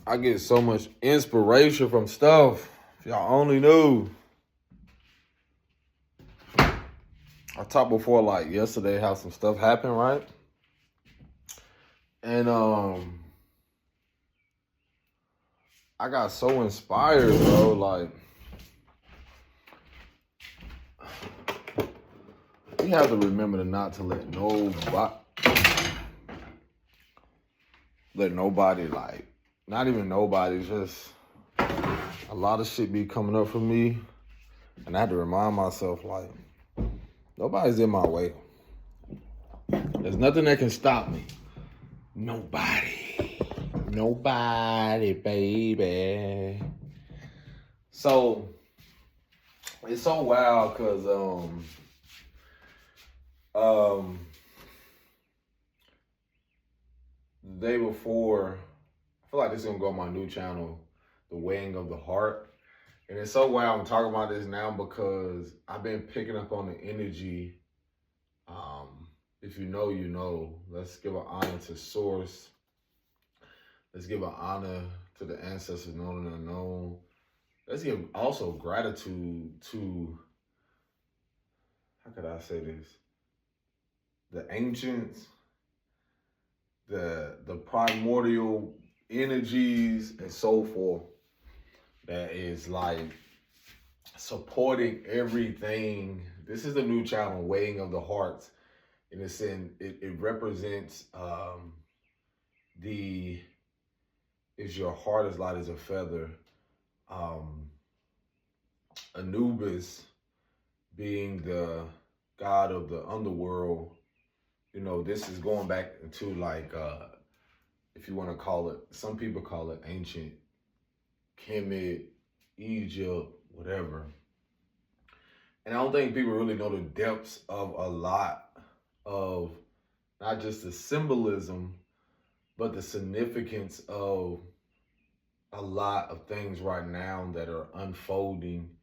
I get so much inspiration from stuff. If y'all only knew. I talked before, like yesterday, how some stuff happened, right? And I got so inspired, bro. Like, you have to remember not to let nobody, like, not even nobody, just a lot of shit be coming up for me. And I had to remind myself, like, nobody's in my way. There's nothing that can stop me. Nobody, baby. So it's so wild because the day before, I feel like this is gonna go on my new channel, The Weighing of the Heart. And it's so wild I'm talking about this now because I've been picking up on the energy. If you know, you know. Let's give an honor to Source. Let's give an honor to the ancestors known and unknown. Let's give also gratitude to, how could I say this? The ancients, the primordial energies and so forth that is like supporting everything. This is the new channel, Weighing of the Hearts. And it represents is your heart as light as a feather. Anubis being the god of the underworld. You know, this is going back into like, if you want to call it, some people call it ancient Kemet, Egypt, whatever. And I don't think people really know the depths of a lot of not just the symbolism, but the significance of a lot of things right now that are unfolding.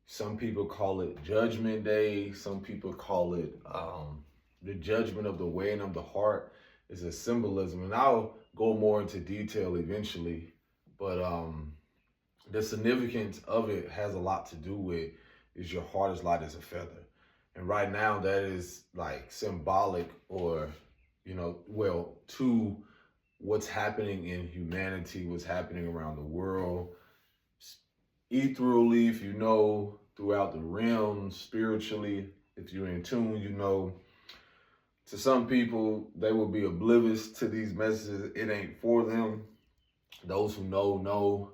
Some people call it Judgment Day. Some people call it the judgment of the weighing of the heart is a symbolism. And I'll go more into detail eventually. But the significance of it has a lot to do with is your heart as light as a feather. And right now that is like symbolic or, to what's happening in humanity, what's happening around the world. Ethereally, if you know, throughout the realms, spiritually, if you're in tune, you know. To some people, they will be oblivious to these messages. It ain't for them. Those who know.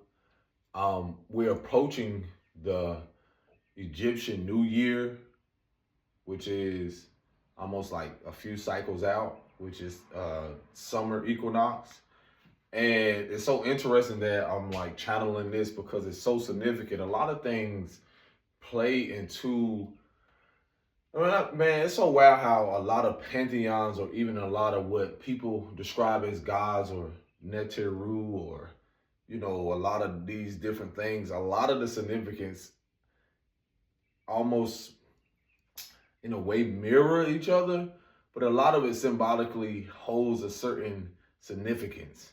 We're approaching the Egyptian New Year, which is almost like a few cycles out, which is summer equinox. And it's so interesting that I'm like channeling this because it's so significant. A lot of things play into, man, it's so wild how a lot of pantheons or even a lot of what people describe as gods or Neteru or, a lot of these different things, a lot of the significance almost in a way mirror each other, but a lot of it symbolically holds a certain significance.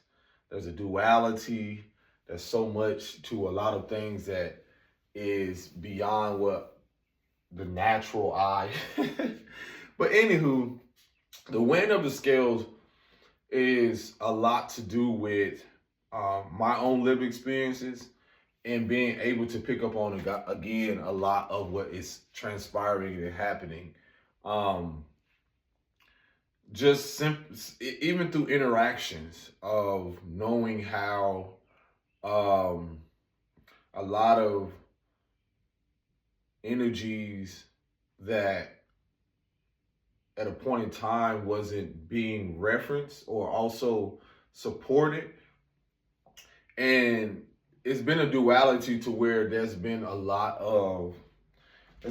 There's a duality. There's so much to a lot of things that is beyond what the natural eye. But anywho, the weighing of the scales is a lot to do with my own lived experiences and being able to pick up on again a lot of what is transpiring and happening. Even through interactions of knowing how a lot of energies that at a point in time wasn't being referenced or also supported. And it's been a duality to where there's been a lot of I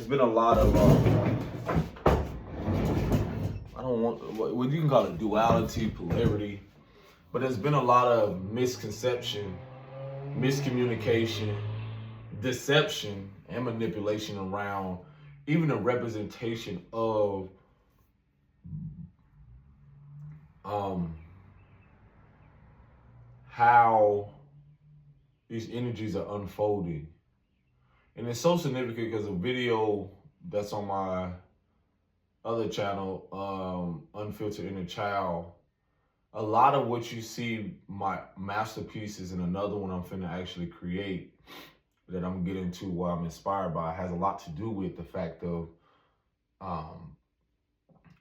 don't want what you can call it duality, polarity, but there's been a lot of misconception, miscommunication, deception, and manipulation around even a representation of how these energies are unfolding. And it's so significant because a video that's on my other channel, Unfiltered Inner Child, a lot of what you see, my masterpieces, and another one I'm finna actually create that I'm getting into what I'm inspired by, has a lot to do with the fact of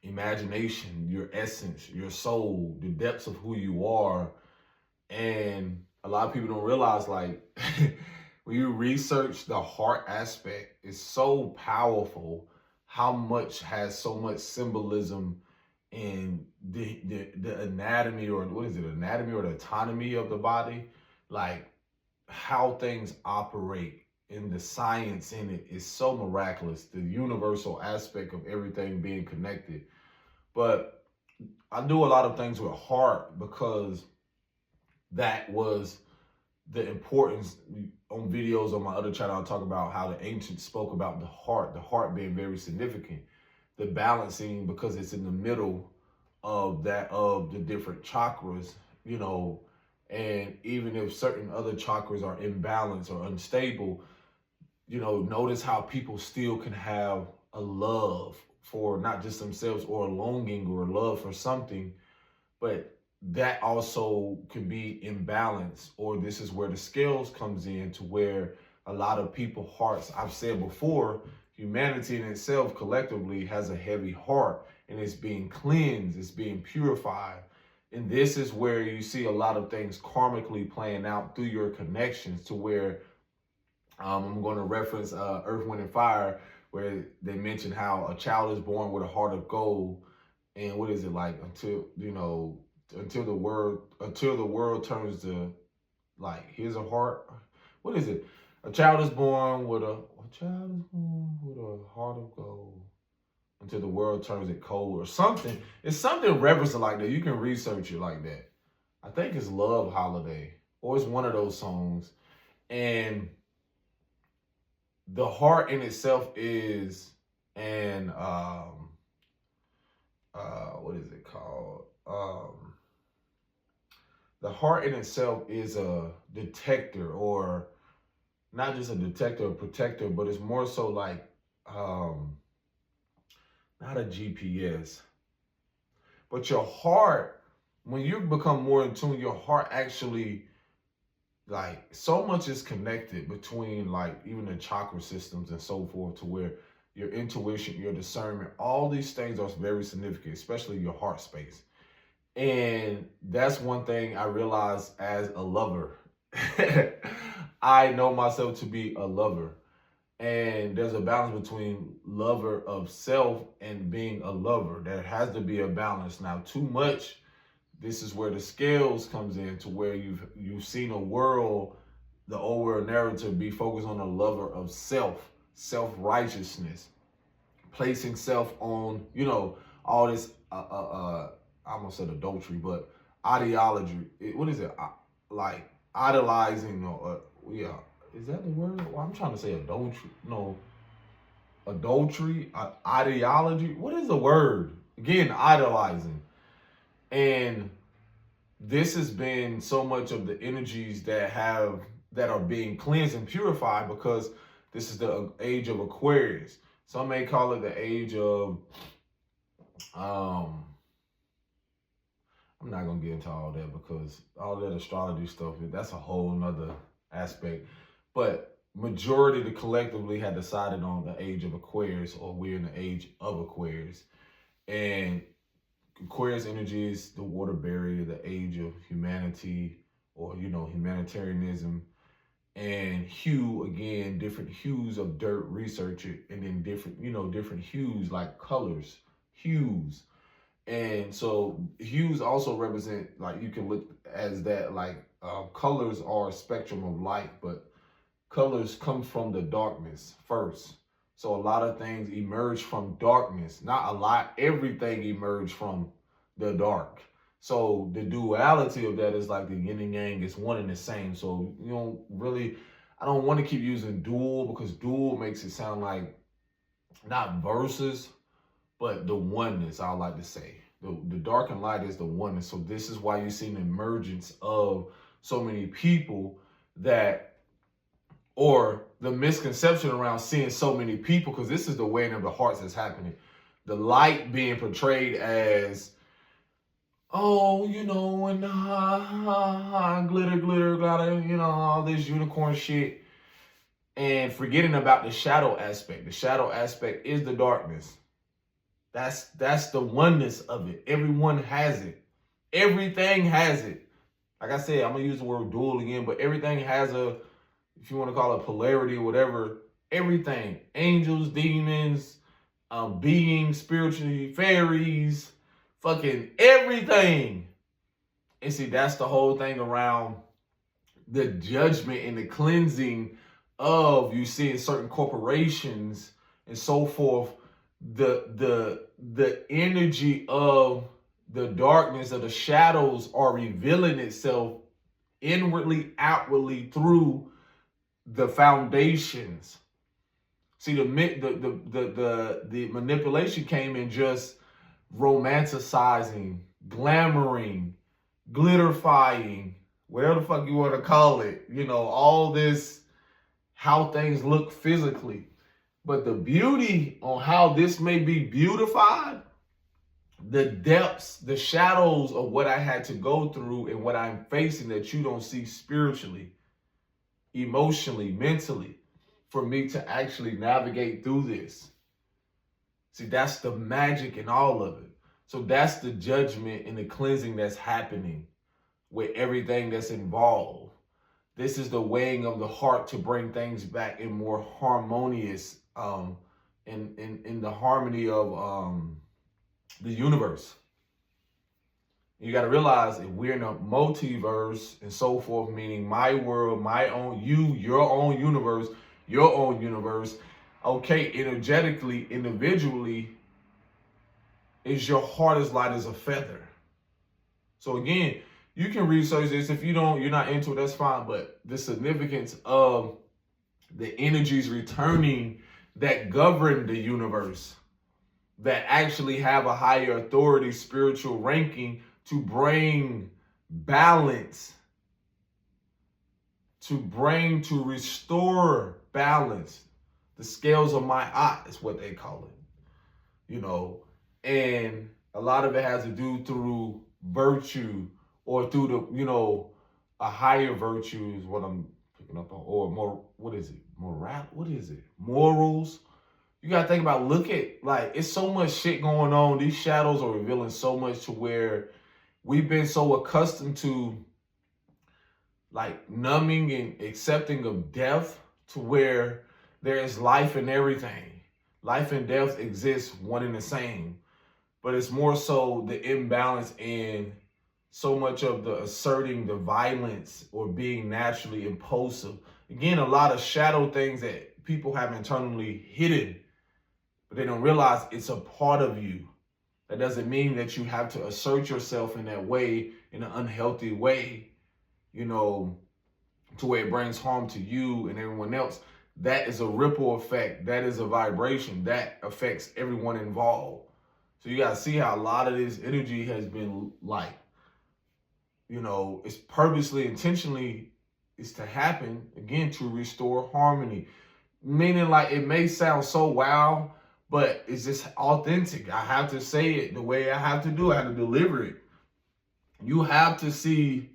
imagination, your essence, your soul, the depths of who you are. And a lot of people don't realize, like, when you research the heart aspect, it's so powerful how much has so much symbolism in the anatomy, or what is it, anatomy or the autonomy of the body, like how things operate, and the science in it is so miraculous, the universal aspect of everything being connected. But I do a lot of things with heart because that was the importance. On videos on my other channel, I talk about how the ancients spoke about the heart being very significant, the balancing, because it's in the middle of that, of the different chakras, you know. And even if certain other chakras are imbalanced or unstable, you know, notice how people still can have a love for not just themselves, or a longing or a love for something, but that also can be imbalanced. Or this is where the scales comes in, to where a lot of people hearts, I've said before, humanity in itself collectively has a heavy heart, and it's being cleansed, it's being purified. And this is where you see a lot of things karmically playing out through your connections, to where I'm going to reference Earth, Wind, and Fire, where they mention how a child is born with a heart of gold. And what is it, like, until, you know, until the world turns to, like, here's a heart. What is it? A child is born with a heart of gold until the world turns it cold, or something. It's something referencing like that. You can research it like that. I think it's Love Holiday, or it's one of those songs. And the heart in itself is an what is it called? The heart in itself is a detector, or not just a detector or protector, but it's more so like not a GPS. But your heart, when you become more in tune, your heart actually, like, so much is connected between, like, even the chakra systems and so forth, to where your intuition, your discernment, all these things are very significant, especially your heart space. And that's one thing I realized as a lover. I know myself to be a lover. And there's a balance between lover of self and being a lover. There has to be a balance. Now, too much, this is where the scales comes in, to where you've seen a world, the old world narrative, be focused on a lover of self-righteousness, placing self on, you know, all this I almost said adultery, but ideology. What is it? Like idolizing, or yeah, is that the word? Well, I'm trying to say adultery. No, adultery, ideology. What is the word? Again, idolizing. And this has been so much of the energies that are being cleansed and purified, because this is the age of Aquarius. Some may call it the age of I'm not gonna get into all that, because all that astrology stuff, that's a whole nother aspect. But majority to collectively had decided on the age of Aquarius, or we're in the age of Aquarius. And Aquarius energy is the water barrier, the age of humanity, or, you know, humanitarianism. And hue, again, different hues of dirt, research it, and then different, you know, different hues, like colors, hues. And so hues also represent, like, you can look as that, like, colors are a spectrum of light, but colors come from the darkness first. So a lot of things emerge from darkness. Not a lot, everything emerged from the dark. So the duality of that is like the yin and yang is one and the same. So you don't really, I don't want to keep using dual, because dual makes it sound like not versus, but the oneness, I like to say. The dark and light is the oneness. So this is why you see an emergence of so many people that, or the misconception around seeing so many people, because this is the weighing of the hearts that's happening. The light being portrayed as, oh, and glitter, glitter, glitter, all this unicorn shit, and forgetting about the shadow aspect. The shadow aspect is the darkness. That's the oneness of it. Everyone has it. Everything has it. Like I said, I'm gonna use the word dual again, but everything has a, if you want to call it polarity or whatever, everything. Angels, demons, beings, spiritually, fairies, fucking everything. And see, that's the whole thing around the judgment and the cleansing of, you see, in certain corporations and so forth, the energy of the darkness of the shadows are revealing itself inwardly, outwardly through the foundations. See, the manipulation came in just romanticizing, glamoring, glitterifying, whatever the fuck you want to call it. All this, how things look physically. But the beauty on how this may be beautified, the depths, the shadows of what I had to go through and what I'm facing that you don't see spiritually, emotionally, mentally, for me to actually navigate through this. See, that's the magic in all of it. So that's the judgment and the cleansing that's happening with everything that's involved. This is the weighing of the heart to bring things back in more harmonious, in the harmony of the universe. You got to realize if we're in a multiverse and so forth, meaning my world, my own, your own universe, okay, energetically, individually, is your heart as light as a feather. So again, you can research this. If you're not into it, that's fine. But the significance of the energies returning that govern the universe, that actually have a higher authority, spiritual ranking, to bring balance, to restore balance. The scales of my eye is what they call it, and a lot of it has to do through virtue, or through the, a higher virtue is what I'm picking up on, or more, what is it? Morals. You got to think about, look at, like, it's so much shit going on. These shadows are revealing so much to where we've been so accustomed to, like, numbing and accepting of death, to where there is life in everything. Life and death exist one and the same. But it's more so the imbalance in so much of the asserting the violence or being naturally impulsive. Again, a lot of shadow things that people have internally hidden, but they don't realize it's a part of you. That doesn't mean that you have to assert yourself in that way, in an unhealthy way, to where it brings harm to you and everyone else. That is a ripple effect. That is a vibration that affects everyone involved. So you got to see how a lot of this energy has been, like, it's purposely, intentionally, is to happen, again, to restore harmony. Meaning, like, it may sound so wow, but it's just authentic. I have to say it the way I have to do it. I have to deliver it. You have to see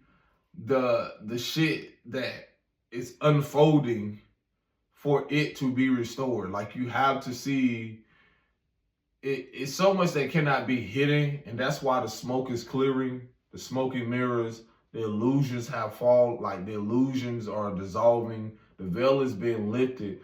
the shit that is unfolding for it to be restored. Like, you have to see it. It's so much that cannot be hidden, and that's why the smoke is clearing. The smoky mirrors, the illusions have fallen, like the illusions are dissolving. The veil is being lifted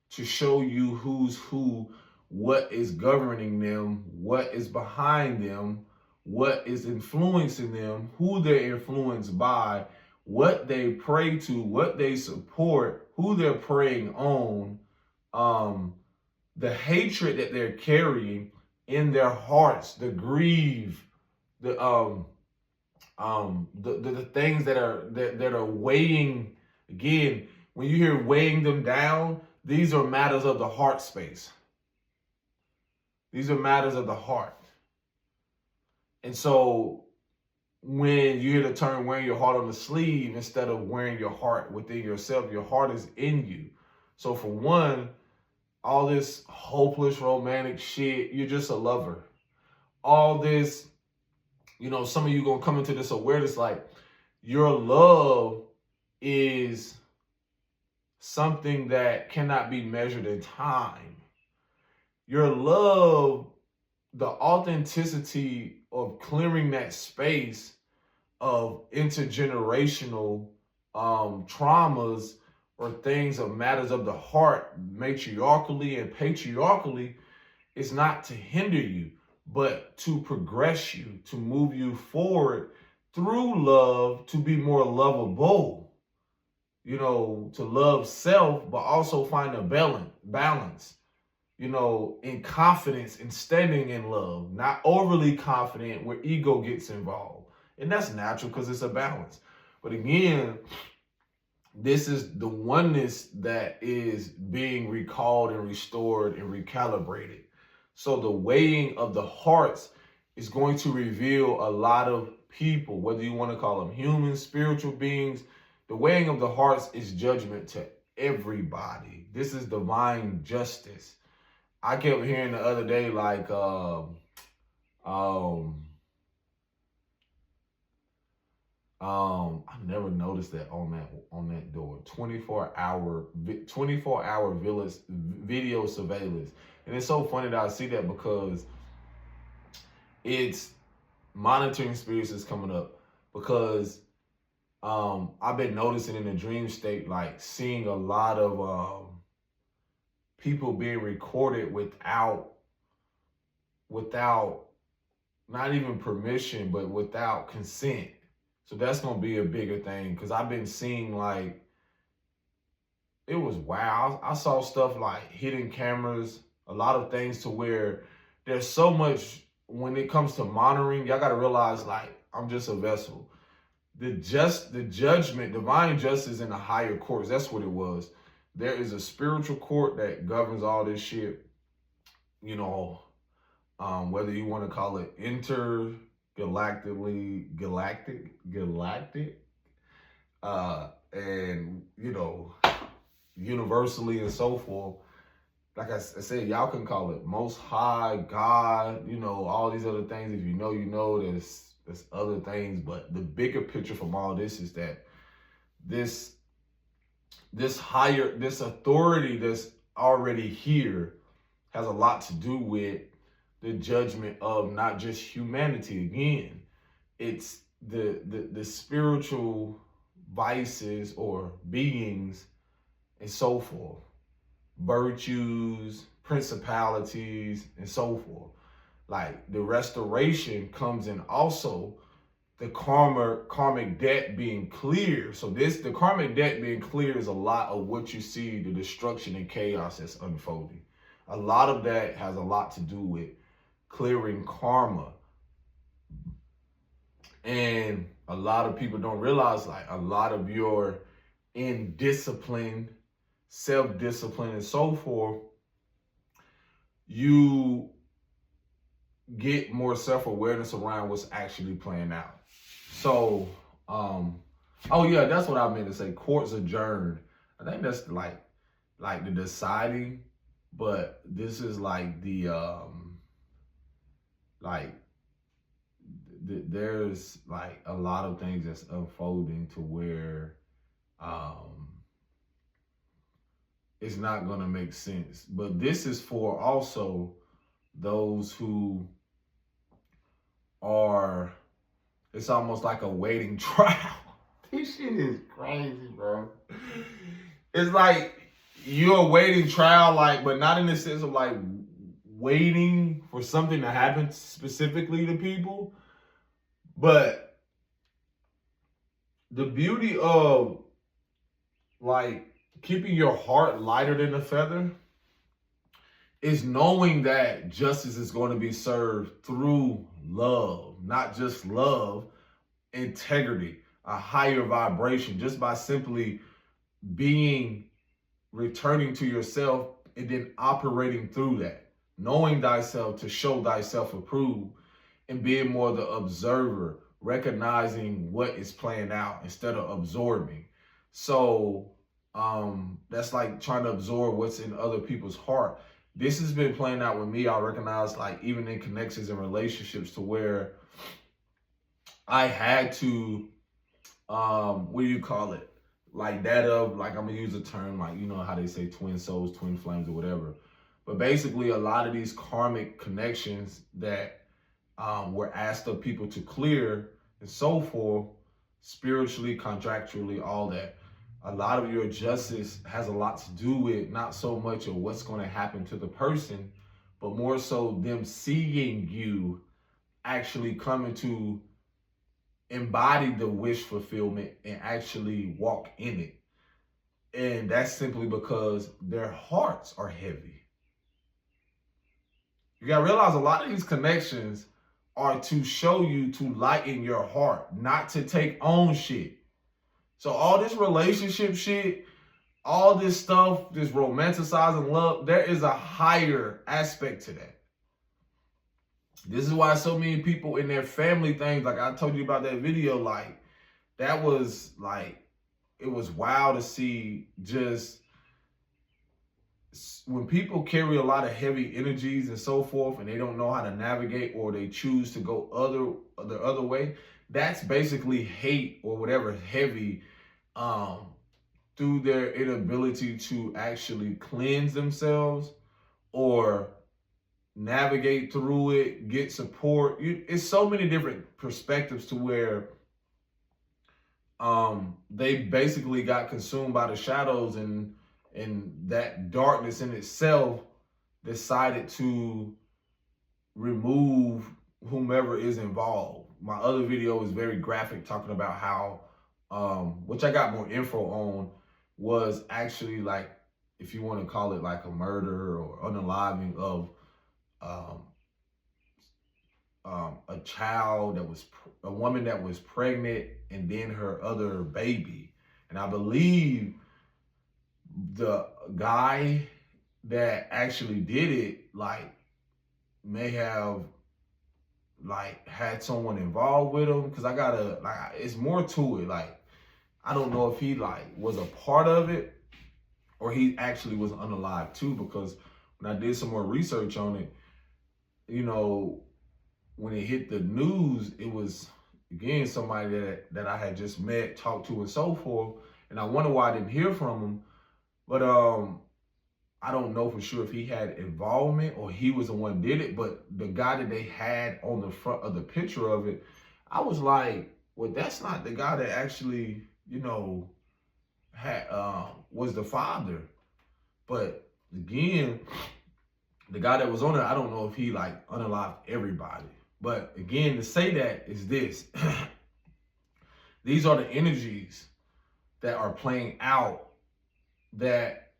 to show you who's who, what is governing them, what is behind them, what is influencing them, who they're influenced by, what they pray to, what they support, who they're preying on, the hatred that they're carrying in their hearts, the grief, the things that are weighing. Again, when you hear weighing them down, these are matters of the heart space. These are matters of the heart. And so when you hear the term wearing your heart on the sleeve instead of wearing your heart within yourself. Your heart is in you. So for one, all this hopeless romantic shit, you're just a lover. All this, some of you gonna come into this awareness like your love is something that cannot be measured in time. Your love, the authenticity of clearing that space of intergenerational traumas or things of matters of the heart, matriarchally and patriarchally, is not to hinder you, but to progress you, to move you forward through love, to be more lovable, to love self, but also find a balance, in confidence and standing in love, not overly confident where ego gets involved. And that's natural because it's a balance. But again, this is the oneness that is being recalled and restored and recalibrated. So the weighing of the hearts is going to reveal a lot of people, whether you want to call them humans, spiritual beings. The weighing of the hearts is judgment to everybody. This is divine justice. I kept hearing the other day, like, I never noticed that on that door. 24-hour video surveillance. And it's so funny that I see that because it's monitoring spirits is coming up, because I've been noticing in the dream state, like seeing a lot of people being recorded without not even permission, but without consent. So that's going to be a bigger thing, because I've been seeing, like, it was wow. I saw stuff like hidden cameras, a lot of things to where there's so much when it comes to monitoring. Y'all got to realize, like, I'm just a vessel. The judgment, divine justice in the higher courts, that's what it was. There is a spiritual court that governs all this shit, whether you want to call it galactic, and universally and so forth. Like I said, y'all can call it Most High, God, all these other things. If you know, there's other things, but the bigger picture from all this is that this authority that's already here has a lot to do with the judgment of not just humanity. Again, it's the spiritual vices or beings and so forth, virtues, principalities, and so forth. Like, the restoration comes in also the karmic debt being clear. So the karmic debt being clear is a lot of what you see, the destruction and chaos that's unfolding. A lot of that has a lot to do with clearing karma. And a lot of people don't realize, like, a lot of your indiscipline, self-discipline, and so forth, you get more self-awareness around what's actually playing out. So, oh yeah, that's what I meant to say. Courts adjourned. I think that's like the deciding, but this is like the there's like a lot of things that's unfolding to where it's not gonna make sense. But this is for also those who are, it's almost like a waiting trial. This shit is crazy, bro. It's like you're awaiting trial, like, but not in the sense of like waiting for something to happen specifically to people. But the beauty of like keeping your heart lighter than a feather is knowing that justice is going to be served through love, not just love, integrity, a higher vibration, just by simply returning to yourself and then operating through that, knowing thyself to show thyself approved, and being more the observer recognizing what is playing out instead of absorbing. So that's like trying to absorb what's in other people's heart. This has been playing out with me. I recognize, like, even in connections and relationships, to where I had to what do you call it? Like that of, like, I'm gonna use a term like, you know how they say twin souls, twin flames, or whatever. But basically, a lot of these karmic connections that were asked of people to clear and so forth, spiritually, contractually, all that. A lot of your justice has a lot to do with not so much of what's going to happen to the person, but more so them seeing you actually coming to embody the wish fulfillment and actually walk in it. And that's simply because their hearts are heavy. You got to realize a lot of these connections are to show you to lighten your heart, not to take on shit. So all this relationship shit, all this stuff, this romanticizing love, there is a higher aspect to that. This is why so many people in their family things, like I told you about that video, like that was like, it was wild to see. Just when people carry a lot of heavy energies and so forth, and they don't know how to navigate, or they choose to go the other way, that's basically hate or whatever heavy, through their inability to actually cleanse themselves or navigate through it, get support. It's so many different perspectives to where they basically got consumed by the shadows, and that darkness in itself decided to remove whomever is involved. My other video was very graphic, talking about how which I got more info on, was actually, like, if you want to call it like a murder or unaliving of a child that was a woman that was pregnant, and then her other baby. And I believe the guy that actually did it, like, may have like had someone involved with him, because I gotta, like, it's more to it. Like, I don't know if he like was a part of it or he actually was unalive too, because when I did some more research on it, you know, when it hit the news, it was, again, somebody that I had just met, talked to, and so forth. And I wonder why I didn't hear from him. But I don't know for sure if he had involvement or he was the one who did it. But the guy that they had on the front of the picture of it, I was like, well, that's not the guy that actually, you know, had was the father. But again, the guy that was on it, I don't know if he like unalived everybody. But again, to say that is this. These are the energies that are playing out, that,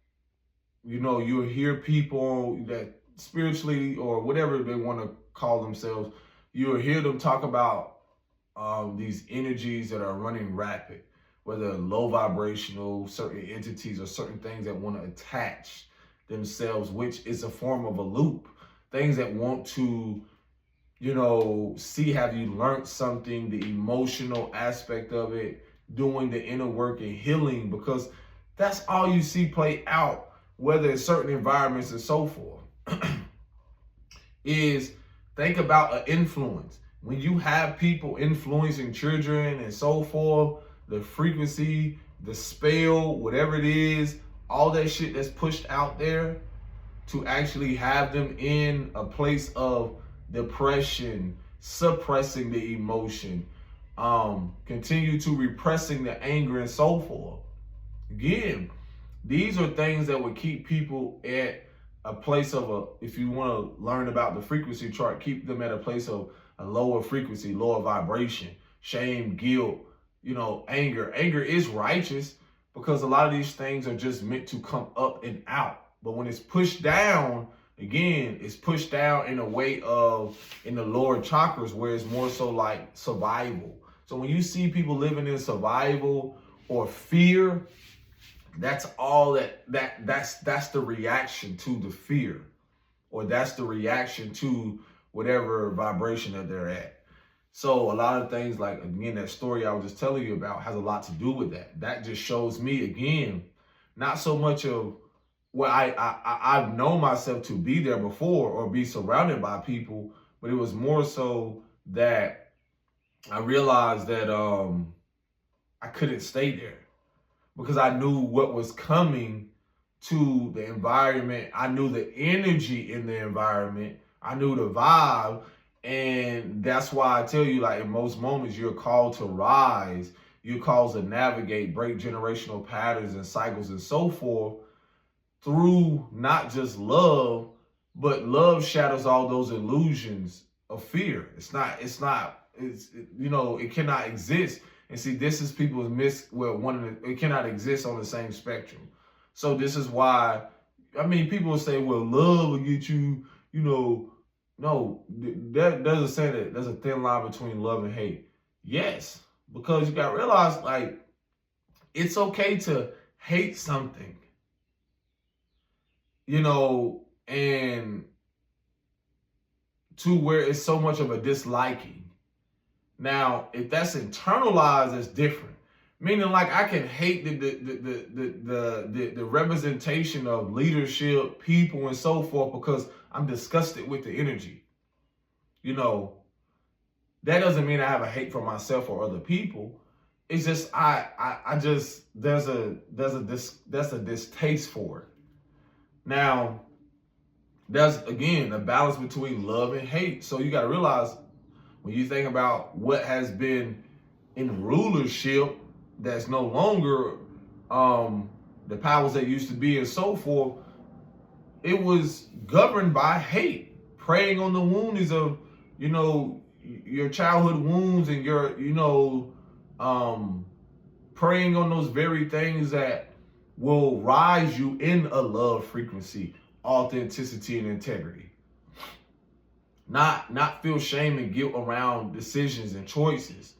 you know, you'll hear people that spiritually, or whatever they want to call themselves, you'll hear them talk about these energies that are running rapid, whether low vibrational, certain entities or certain things that want to attach themselves, which is a form of a loop. Things that want to, you know, see, have you learned something, the emotional aspect of it, doing the inner work and healing, because that's all you see play out, whether it's certain environments and so forth. Is think about an influence. When you have people influencing children and so forth, the frequency, the spell, whatever it is, all that shit that's pushed out there to actually have them in a place of depression, suppressing the emotion, continue to repressing the anger and so forth. Again, these are things that would keep people at a place of if you want to learn about the frequency chart, keep them at a place of a lower frequency, lower vibration, shame, guilt, you know, anger. Anger is righteous, because a lot of these things are just meant to come up and out. But when it's pushed down, again, it's pushed down in a way of, in the lower chakras, where it's more so like survival. So when you see people living in survival or fear, that's all that's the reaction to the fear, or that's the reaction to whatever vibration that they're at. So a lot of things, like again, that story I was just telling you about has a lot to do with that. That just shows me again, not so much of well, I've known myself to be there before or be surrounded by people, but it was more so that I realized that I couldn't stay there because I knew what was coming to the environment. I knew the energy in the environment. I knew the vibe. And that's why I tell you, like, in most moments, you're called to rise. You're called to navigate, break generational patterns and cycles and so forth through not just love, but love shadows all those illusions of fear. It cannot exist. And see, this is people's it cannot exist on the same spectrum. So this is why, I mean, people will say, well, love will get you, no, that doesn't say that. There's a thin line between love and hate. Yes, because you got to realize, like, it's okay to hate something, and to where it's so much of a disliking. Now, if that's internalized, it's different. Meaning, like, I can hate the representation of leadership, people, and so forth because I'm disgusted with the energy. That doesn't mean I have a hate for myself or other people. It's just there's a distaste for it. Now, there's again a balance between love and hate. So you got to realize when you think about what has been in rulership that's no longer the powers that used to be and so forth, it was governed by hate, preying on the wounds of, your childhood wounds and your, preying on those very things that will rise you in a love frequency, authenticity, and integrity. Not feel shame and guilt around decisions and choices.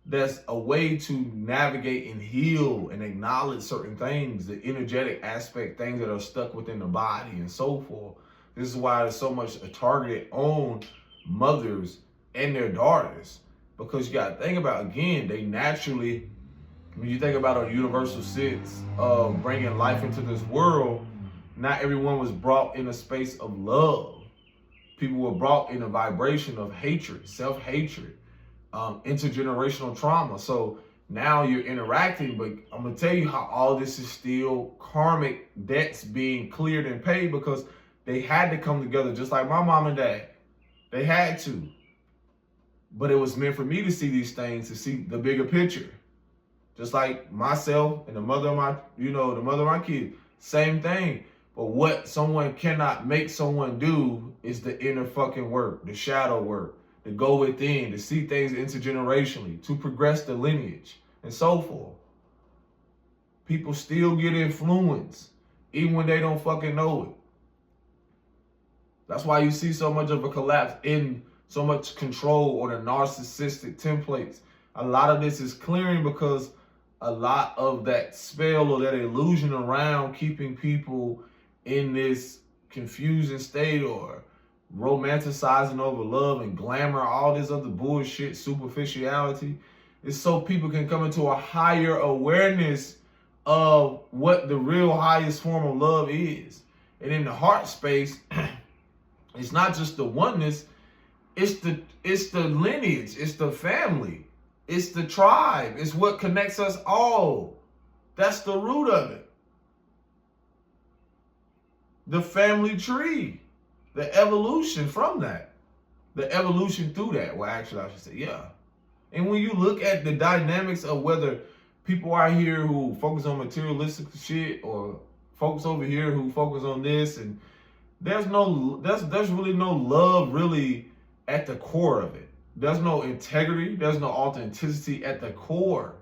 That's a way to navigate and heal and acknowledge certain things, the energetic aspect, things that are stuck within the body and so forth. This is why there's so much targeted on mothers and their daughters, because you got to think about, again, they naturally, when you think about a universal sense of bringing life into this world, not everyone was brought in a space of love. People were brought in a vibration of hatred, self-hatred, intergenerational trauma. So now you're interacting, but I'm going to tell you how all this is still karmic debts being cleared and paid, because they had to come together, just like my mom and dad. They had to. But it was meant for me to see these things, to see the bigger picture. Just like myself and the mother of my kid, same thing. But what someone cannot make someone do is the inner fucking work, the shadow work, to go within, to see things intergenerationally, to progress the lineage, and so forth. People still get influenced, even when they don't fucking know it. That's why you see so much of a collapse in so much control or the narcissistic templates. A lot of this is clearing because a lot of that spell or that illusion around keeping people in this confusing state or romanticizing over love and glamour, all this other bullshit, superficiality, is so people can come into a higher awareness of what the real highest form of love is. And in the heart space, it's not just the oneness, it's the lineage, it's the family, it's the tribe, it's what connects us all. That's the root of it. The family tree, the evolution from that, the evolution through that. Well, actually, I should say, yeah. And when you look at the dynamics of whether people are here who focus on materialistic shit or folks over here who focus on this, and there's really no love really at the core of it. There's no integrity, there's no authenticity at the core.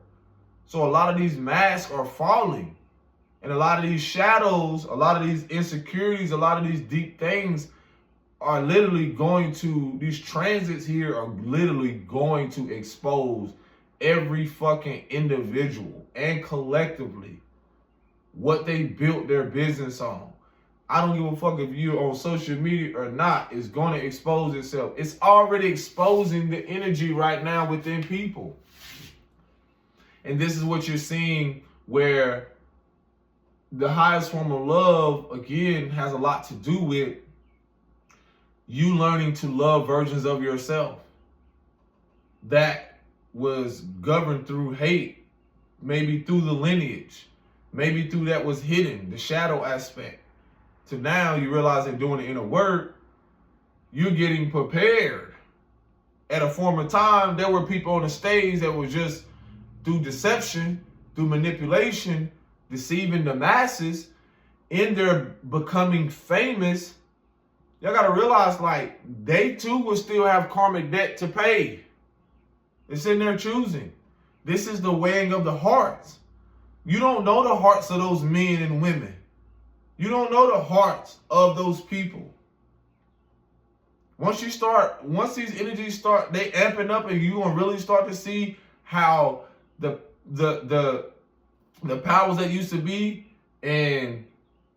So a lot of these masks are falling. And a lot of these shadows, a lot of these insecurities, a lot of these deep things are literally these transits here are literally going to expose every fucking individual and collectively what they built their business on. I don't give a fuck if you're on social media or not, it's going to expose itself. It's already exposing the energy right now within people. And this is what you're seeing, where the highest form of love, again, has a lot to do with you learning to love versions of yourself that was governed through hate, maybe through the lineage, maybe through that was hidden, the shadow aspect. So now you realize in doing the inner work, you're getting prepared. At a former time, there were people on the stage that were just through deception, through manipulation, deceiving the masses, in their becoming famous. Y'all gotta realize, like, they too will still have karmic debt to pay. It's in their choosing. This is the weighing of the hearts. You don't know the hearts of those men and women. You don't know the hearts of those people. Once these energies start, they amping up, and you gonna really start to see how the powers that used to be, and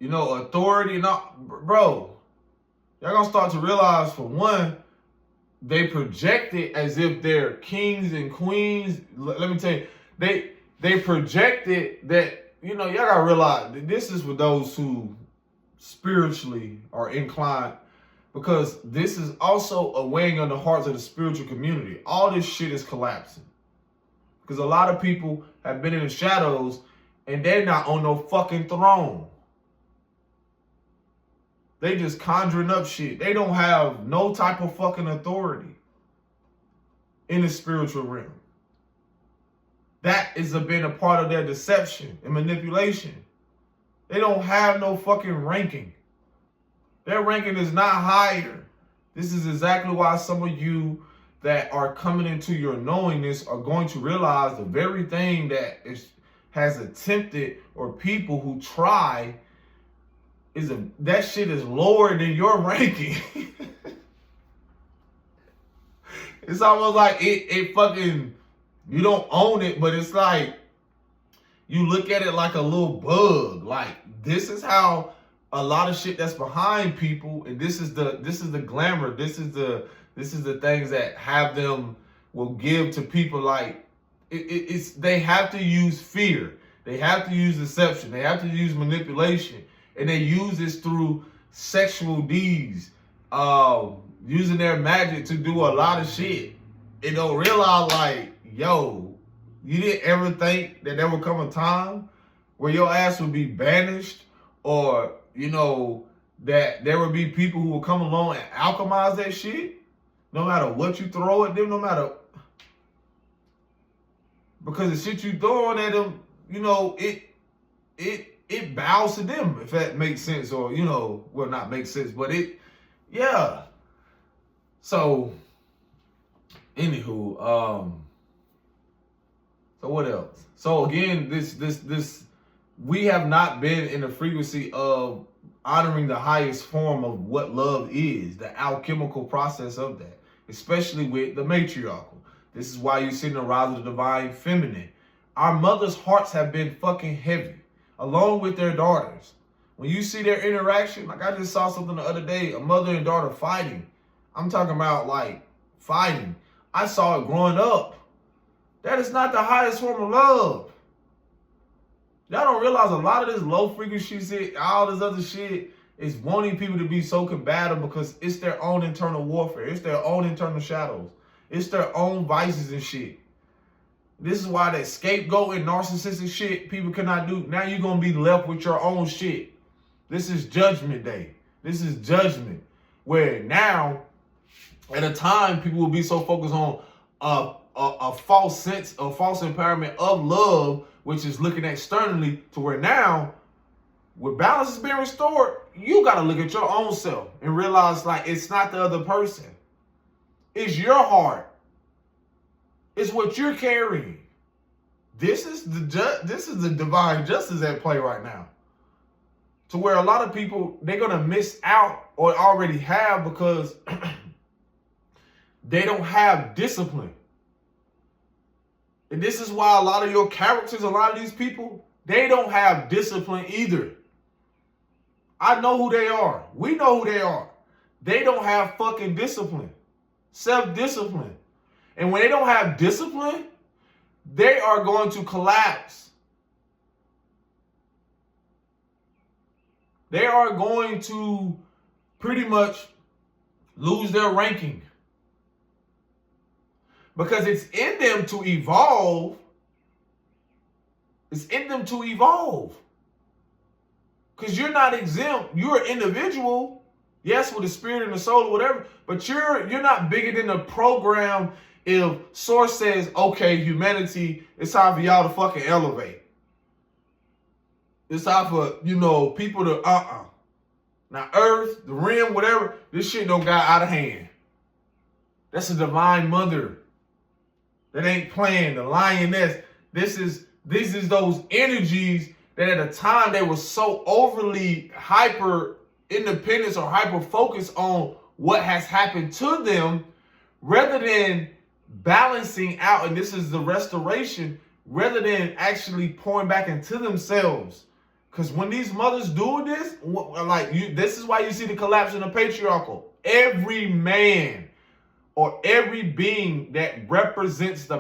authority and all, bro. Y'all gonna start to realize, for one, they project it as if they're kings and queens. Let me tell you, they project it that, y'all gotta realize that this is for those who spiritually are inclined, because this is also a weighing on the hearts of the spiritual community. All this shit is collapsing because a lot of people have been in the shadows and they're not on no fucking throne. They just conjuring up shit. They don't have no type of fucking authority in the spiritual realm. That has been a part of their deception and manipulation. They don't have no fucking ranking. Their ranking is not higher. This is exactly why some of you that are coming into your knowingness are going to realize the very thing that has attempted, or people who try, that shit is lower than your ranking. It's almost like it fucking, you don't own it, but it's like you look at it like a little bug. Like, this is how a lot of shit that's behind people, and this is the glamour. This is the things that have them will give to people. Like, it's they have to use fear. They have to use deception. They have to use manipulation. And they use this through sexual deeds, using their magic to do a lot of shit. And don't realize, like, yo, you didn't ever think that there would come a time where your ass would be banished, or, that there would be people who will come along and alchemize that shit, no matter what you throw at them, no matter, because the shit you throwing at them, it bows to them, if that makes sense, or, well, not make sense, but yeah. So, anywho, so what else? So again, we have not been in the frequency of honoring the highest form of what love is, the alchemical process of that, especially with the matriarchal. This is why you see the rise of the divine feminine. Our mothers' hearts have been fucking heavy, along with their daughters. When you see their interaction, like I just saw something the other day, a mother and daughter fighting. I'm talking about, like, fighting. I saw it growing up. That is not the highest form of love. Y'all don't realize a lot of this low frequency shit, all this other shit, is wanting people to be so combative because it's their own internal warfare. It's their own internal shadows. It's their own vices and shit. This is why that scapegoat and narcissistic shit people cannot do. Now you're going to be left with your own shit. This is judgment day. This is judgment. Where now, at a time, people will be so focused on a false sense, a false empowerment of love, which is looking externally, to where now, when balance is being restored, you got to look at your own self and realize, like, it's not the other person. It's your heart. It's what you're carrying. This is the divine justice at play right now. To where a lot of people, they're going to miss out, or already have, because they don't have discipline. And this is why a lot of your characters, a lot of these people, they don't have discipline either. I know who they are. We know who they are. They don't have fucking discipline, self-discipline. And when they don't have discipline, they are going to collapse. They are going to pretty much lose their ranking. Because it's in them to evolve. It's in them to evolve. Because you're not exempt. You're an individual. Yes, with a spirit and a soul or whatever. But you're not bigger than the program. If Source says, okay, humanity, it's time for y'all to fucking elevate. It's time for, people to, Now, Earth, the rim, whatever, this shit don't got out of hand. That's a divine mother that ain't playing, the lioness. This is those energies that at a time they were so overly hyper independent or hyper focused on what has happened to them, rather than balancing out, and this is the restoration, rather than actually pouring back into themselves. Because when these mothers doing this, this is why you see the collapse in the patriarchal. Every man or every being that represents the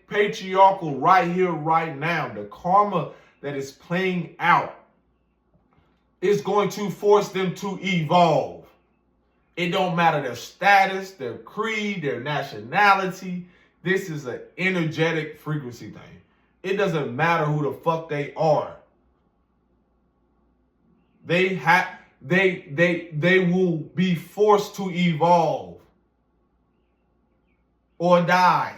patriarchal right here, right now, the karma that is playing out, is going to force them to evolve. It don't matter their status, their creed, their nationality. This is an energetic frequency thing. It doesn't matter who the fuck they are. They will be forced to evolve or die.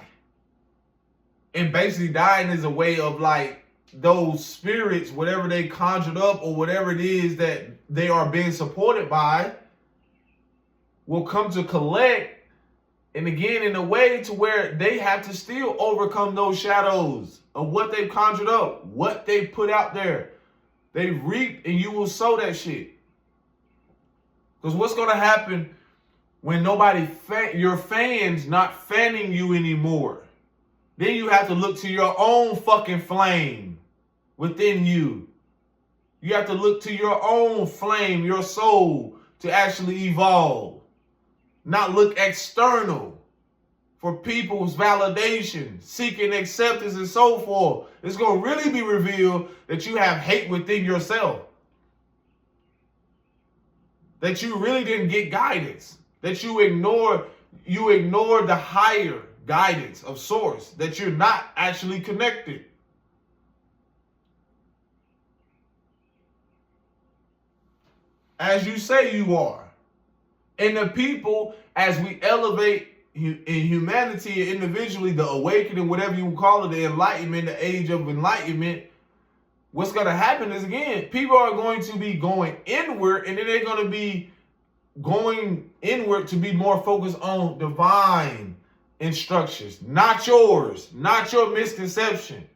And basically dying is a way of like those spirits, whatever they conjured up or whatever it is that they are being supported by, will come to collect, and again in a way to where they have to still overcome those shadows of what they've conjured up, what they've put out there. They reap and you will sow that shit. Because what's going to happen when your fans not fanning you anymore? Then you have to look to your own fucking flame within you. You have to look to your own flame, your soul, to actually evolve. Not look external for people's validation, seeking acceptance and so forth. It's going to really be revealed that you have hate within yourself. That you really didn't get guidance. That you ignored the higher guidance of Source. That you're not actually connected. As you say you are. And the people, as we elevate in humanity individually, the awakening, whatever you call it, the enlightenment, the age of enlightenment, what's going to happen is, again, people are going to be going inward, and then they're going to be going inward to be more focused on divine instructions, not yours, not your misconception.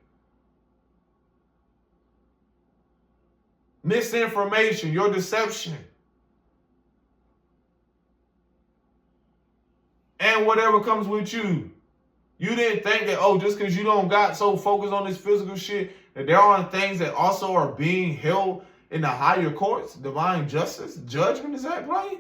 Misinformation, your deception. And whatever comes with you. You didn't think that, just because you don't got so focused on this physical shit, that there aren't things that also are being held in the higher courts, divine justice, judgment is at play.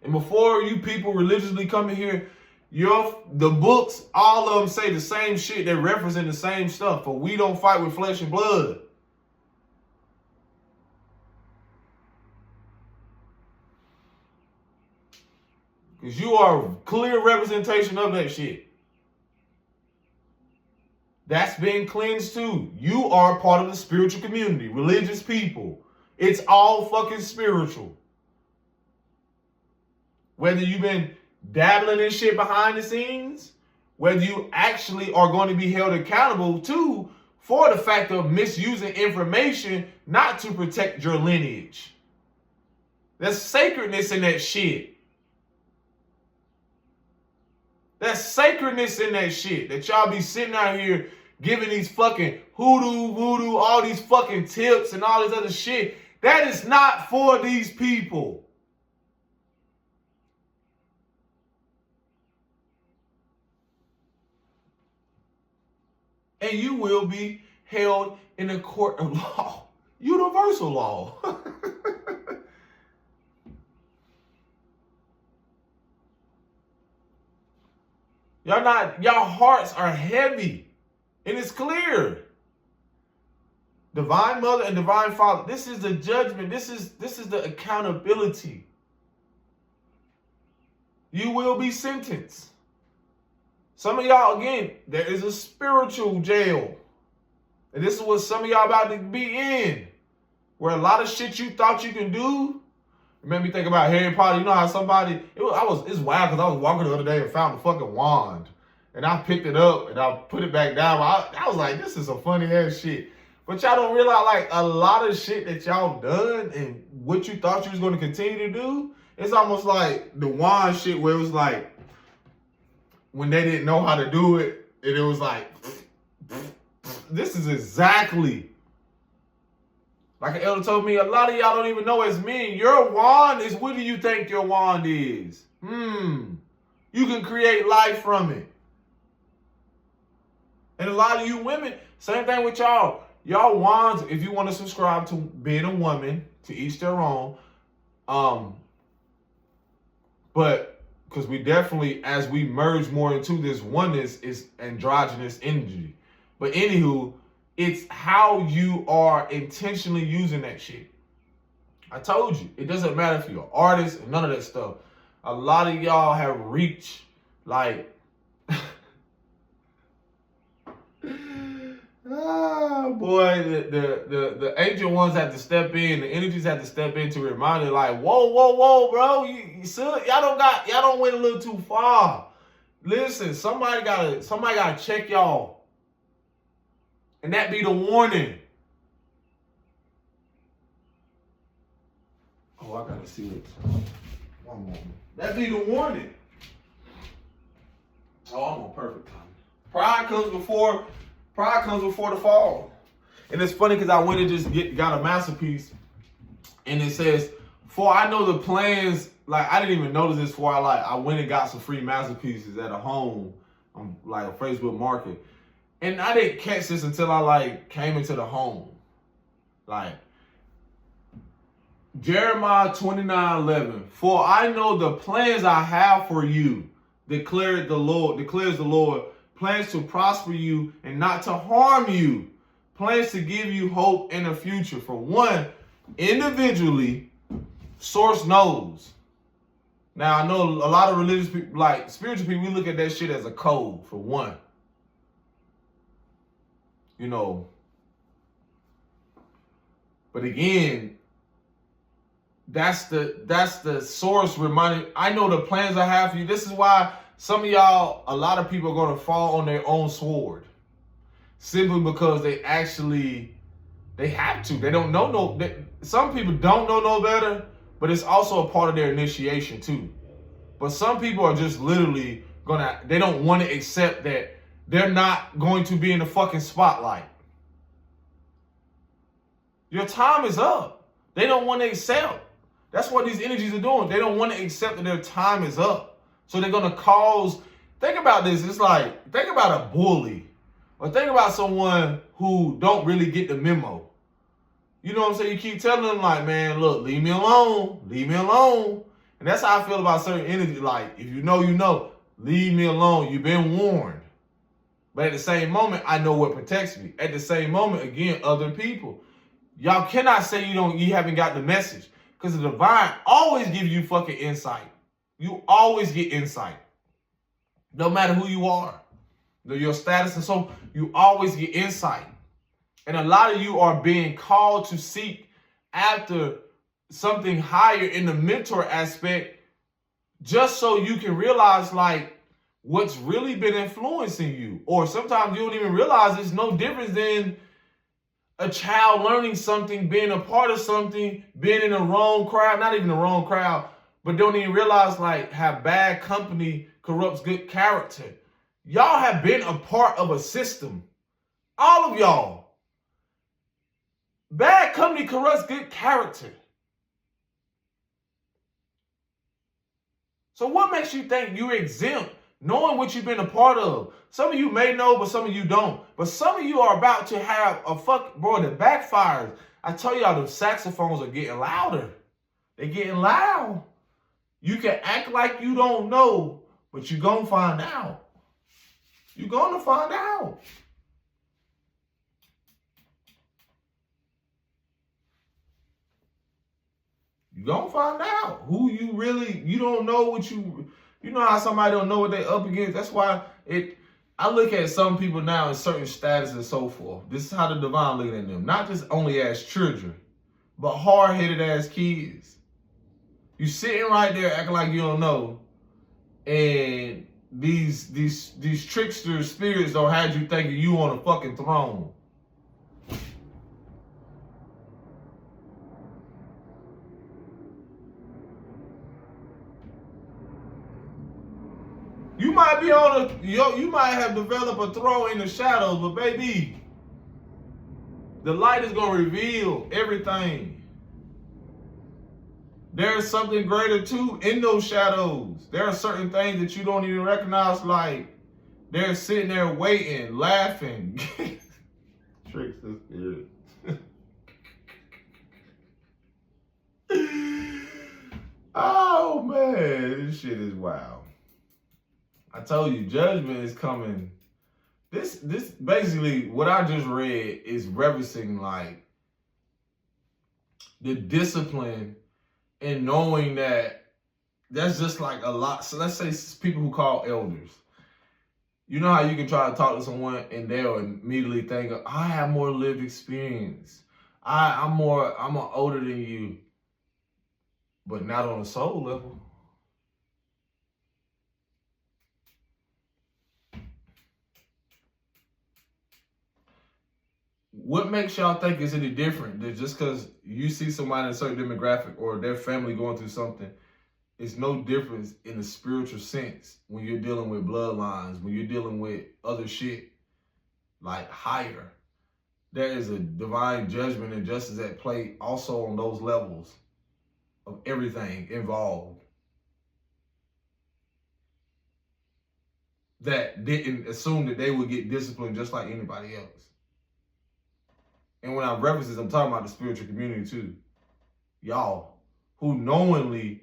And before you people religiously come in here, the books, all of them say the same shit. They represent the same stuff. For we don't fight with flesh and blood. Because you are a clear representation of that shit. That's being cleansed too. You are part of the spiritual community, religious people. It's all fucking spiritual. Whether you've been dabbling in shit behind the scenes, whether you actually are going to be held accountable too for the fact of misusing information not to protect your lineage. There's sacredness in that shit. There's sacredness in that shit that y'all be sitting out here giving these fucking hoodoo, voodoo, all these fucking tips and all this other shit. That is not for these people. And you will be held in a court of law. Universal law. Y'all hearts are heavy. And it's clear. Divine Mother and Divine Father. This is the judgment. This is the accountability. You will be sentenced. Some of y'all, again, there is a spiritual jail. And this is what some of y'all about to be in. Where a lot of shit you thought you can do. It made me think about Harry Potter. You know how somebody, it's wild because I was walking the other day and found the fucking wand. And I picked it up and I put it back down. I was like, this is some funny ass shit. But y'all don't realize, like, a lot of shit that y'all done and what you thought you was going to continue to do, it's almost like the wand shit where it was like, when they didn't know how to do it, and it was like, this is exactly, like an elder told me, a lot of y'all don't even know it's me. Your wand is, what do you think your wand is? You can create life from it. And a lot of you women, same thing with y'all. Y'all wands, if you want to subscribe to being a woman, to each their own. But because we definitely, as we merge more into this oneness, is androgynous energy. But anywho, it's how you are intentionally using that shit. I told you, it doesn't matter if you're an artist and none of that stuff. A lot of y'all have reached, like, boy, the ancient ones had to step in, the energies had to step in to remind you, like, whoa, bro, y'all don't went a little too far. Listen, somebody gotta check y'all, and that be the warning. Oh, I gotta see it. One moment. That be the warning. Oh, I'm on perfect time. Pride comes before the fall. And it's funny because I went and just got a masterpiece, and it says, for I know the plans, like, I didn't even notice this before I went and got some free masterpieces at a home, like a Facebook market. And I didn't catch this until I came into the home. Like, Jeremiah 29:11, for I know the plans I have for you, declares the Lord, plans to prosper you and not to harm you, plans to give you hope in the future. For one, individually, source knows. Now, I know a lot of religious people, like spiritual people, we look at that shit as a code, for one. You know. But again, that's the source reminding, I know the plans I have for you. This is why some of y'all, a lot of people are going to fall on their own sword. Simply because they have to. They don't know some people don't know no better, but it's also a part of their initiation too. But some people are just literally they don't want to accept that they're not going to be in the fucking spotlight. Your time is up. They don't want to accept. That's what these energies are doing. They don't want to accept that their time is up. So they're going to cause, think about this. It's like, think about a bully. Or think about someone who don't really get the memo. You know what I'm saying? You keep telling them, like, man, look, leave me alone. Leave me alone. And that's how I feel about certain energy. Like, if you know, leave me alone. You've been warned. But at the same moment, I know what protects me. At the same moment, again, other people. Y'all cannot say you haven't got the message. Because the divine always gives you fucking insight. You always get insight. No matter who you are. Your status and so, you always get insight. And a lot of you are being called to seek after something higher in the mentor aspect, just so you can realize, like, what's really been influencing you. Or sometimes you don't even realize it's no difference than a child learning something, being a part of something, being in the wrong crowd, not even the wrong crowd, but don't even realize, like, how bad company corrupts good character. Y'all have been a part of a system. All of y'all. Bad company corrupts good character. So what makes you think you're exempt, knowing what you've been a part of? Some of you may know, but some of you don't. But some of you are about to have a that backfires. I tell y'all, the saxophones are getting louder. They're getting loud. You can act like you don't know, but you're going to find out. You're gonna find out. You're gonna find out who you really, you don't know what you know how somebody don't know what they up against. That's why I look at some people now in certain status and so forth. This is how the divine looking at them. Not just only as children, but hard-headed as kids. You sitting right there acting like you don't know. And these trickster spirits don't have you thinking you on a fucking throne. You might be you might have developed a throne in the shadows, but baby, the light is gonna reveal everything. There's something greater too in those shadows. There are certain things that you don't even recognize, like they're sitting there waiting, laughing. Tricks the spirit. Oh man, this shit is wild. I told you, judgment is coming. This basically what I just read is referencing like the discipline and knowing that that's just like a lot. So let's say people who call elders. You know how you can try to talk to someone and they'll immediately think, I have more lived experience. I'm older than you. But not on a soul level. What makes y'all think is any different than just because you see somebody in a certain demographic or their family going through something? It's no difference in the spiritual sense when you're dealing with bloodlines, when you're dealing with other shit like higher. There is a divine judgment and justice at play also on those levels of everything involved that didn't assume that they would get disciplined just like anybody else. And when I reference this, I'm talking about the spiritual community too. Y'all who knowing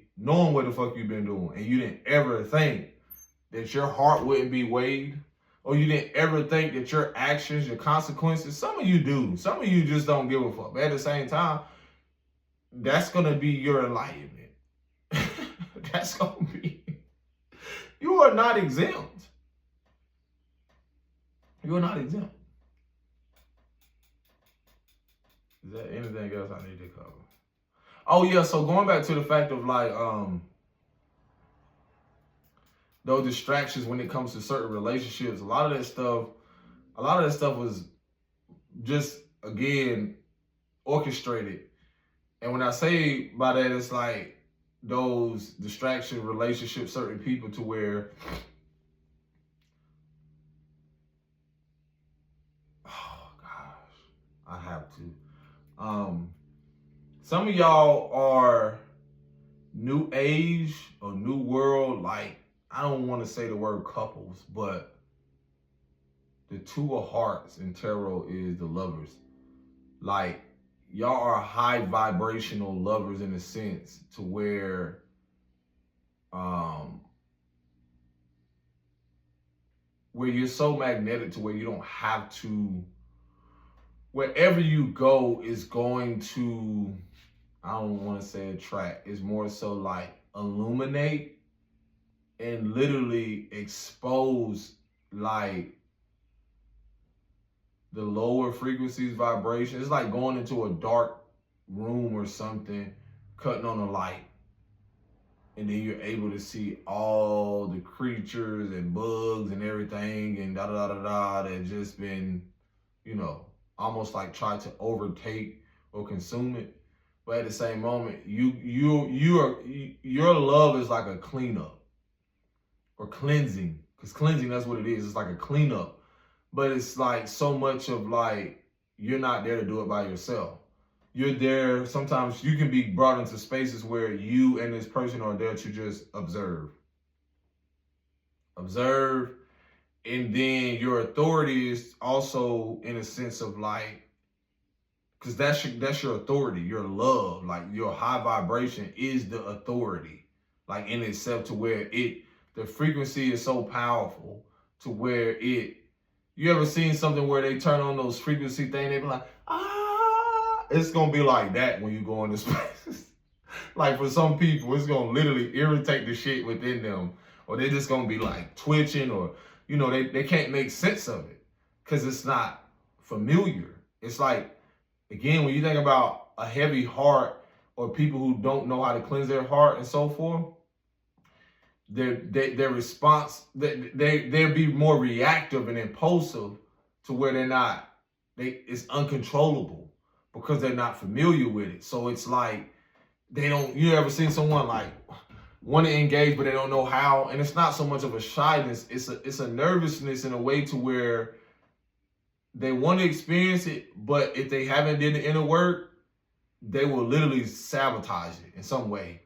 what the fuck you've been doing, and you didn't ever think that your heart wouldn't be weighed, or you didn't ever think that your actions, your consequences, some of you do. Some of you just don't give a fuck. But at the same time, that's going to be your enlightenment. That's going to be. You are not exempt. You are not exempt. Is there anything else I need to cover? Oh yeah, so going back to the fact of like those distractions when it comes to certain relationships, a lot of that stuff was just again orchestrated. And when I say by that, it's like those distraction relationships, certain people to where oh gosh, I have to. Some of y'all are new age or new world, like, I don't want to say the word couples, but the two of hearts in tarot is the lovers. Like, y'all are high vibrational lovers in a sense to where you're so magnetic to where you don't have to, wherever you go is going to, I don't want to say attract, it's more so like illuminate and literally expose like the lower frequencies, vibration. It's like going into a dark room or something, cutting on a light. And then you're able to see all the creatures and bugs and everything and that just been, almost like try to overtake or consume it. But at the same moment, your love is like a cleanup or cleansing. Because cleansing, that's what it is. It's like a cleanup. But it's like so much of like, you're not there to do it by yourself. You're there, sometimes you can be brought into spaces where you and this person are there to just observe. Observe. And then your authority is also in a sense of like, because that's your authority, your love, like your high vibration is the authority, like in itself, to where the frequency is so powerful to where you ever seen something where they turn on those frequency thing, they be like, ah, it's gonna be like that when you go in this place. Like for some people, it's gonna literally irritate the shit within them, or they're just gonna be like twitching, or they can't make sense of it because it's not familiar. It's like, again, when you think about a heavy heart or people who don't know how to cleanse their heart and so forth, their response, they'll be more reactive and impulsive to where it's uncontrollable because they're not familiar with it. So it's like you ever seen someone like want to engage but they don't know how? And it's not so much of a shyness, it's a nervousness in a way to where they want to experience it, but if they haven't did the inner work, they will literally sabotage it in some way.